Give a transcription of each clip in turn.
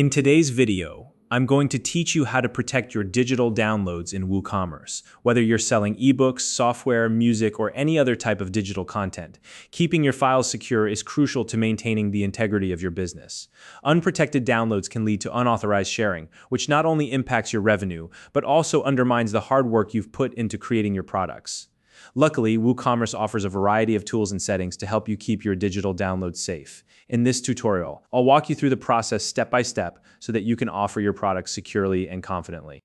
In today's video, I'm going to teach you how to protect your digital downloads in WooCommerce, whether you're selling ebooks, software, music, or any other type of digital content. Keeping your files secure is crucial to maintaining the integrity of your business. Unprotected downloads can lead to unauthorized sharing, which not only impacts your revenue, but also undermines the hard work you've put into creating your products. Luckily, WooCommerce offers a variety of tools and settings to help you keep your digital downloads safe. In this tutorial, I'll walk you through the process step by step so that you can offer your products securely and confidently.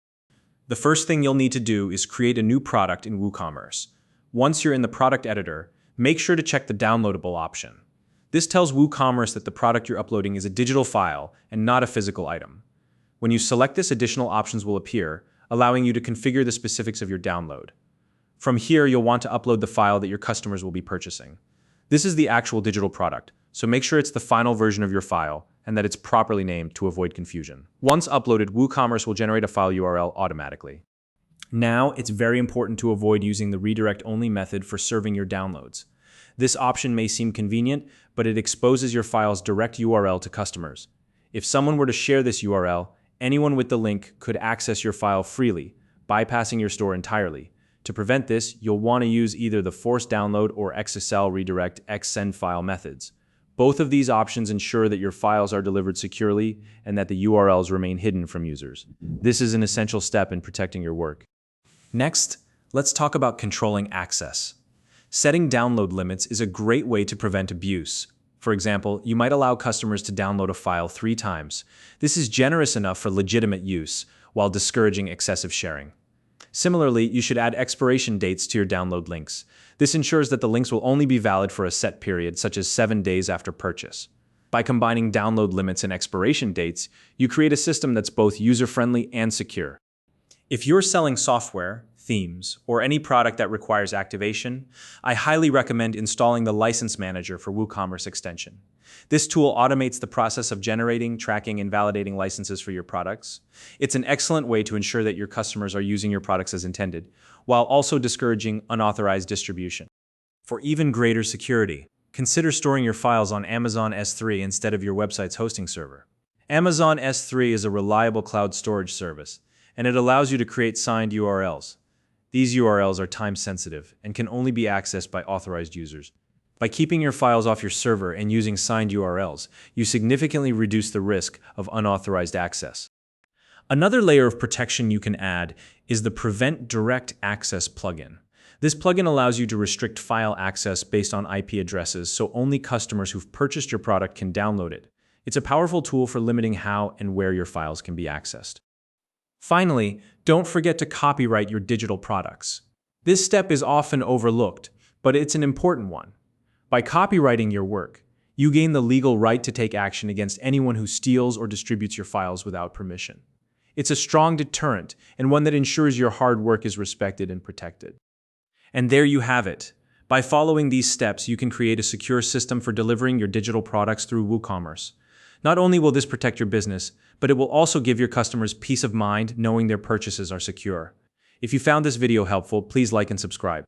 The first thing you'll need to do is create a new product in WooCommerce. Once you're in the product editor, make sure to check the downloadable option. This tells WooCommerce that the product you're uploading is a digital file and not a physical item. When you select this, additional options will appear, allowing you to configure the specifics of your download. From here, you'll want to upload the file that your customers will be purchasing. This is the actual digital product, so make sure it's the final version of your file and that it's properly named to avoid confusion. Once uploaded, WooCommerce will generate a file URL automatically. Now, it's very important to avoid using the redirect-only method for serving your downloads. This option may seem convenient, but it exposes your file's direct URL to customers. If someone were to share this URL, anyone with the link could access your file freely, bypassing your store entirely. To prevent this, you'll want to use either the force download or XSL redirect xsend file methods. Both of these options ensure that your files are delivered securely and that the URLs remain hidden from users. This is an essential step in protecting your work. Next, let's talk about controlling access. Setting download limits is a great way to prevent abuse. For example, you might allow customers to download a file 3 times. This is generous enough for legitimate use, while discouraging excessive sharing. Similarly, you should add expiration dates to your download links. This ensures that the links will only be valid for a set period, such as 7 days after purchase. By combining download limits and expiration dates, you create a system that's both user-friendly and secure. If you're selling software, themes, or any product that requires activation, I highly recommend installing the License Manager for WooCommerce extension. This tool automates the process of generating, tracking, and validating licenses for your products. It's an excellent way to ensure that your customers are using your products as intended, while also discouraging unauthorized distribution. For even greater security, consider storing your files on Amazon S3 instead of your website's hosting server. Amazon S3 is a reliable cloud storage service, and it allows you to create signed URLs. These URLs are time-sensitive and can only be accessed by authorized users. By keeping your files off your server and using signed URLs, you significantly reduce the risk of unauthorized access. Another layer of protection you can add is the Prevent Direct Access plugin. This plugin allows you to restrict file access based on IP addresses, so only customers who've purchased your product can download it. It's a powerful tool for limiting how and where your files can be accessed. Finally, don't forget to copyright your digital products. This step is often overlooked, but it's an important one. By copyrighting your work, you gain the legal right to take action against anyone who steals or distributes your files without permission. It's a strong deterrent and one that ensures your hard work is respected and protected. And there you have it. By following these steps, you can create a secure system for delivering your digital products through WooCommerce. Not only will this protect your business, but it will also give your customers peace of mind knowing their purchases are secure. If you found this video helpful, please like and subscribe.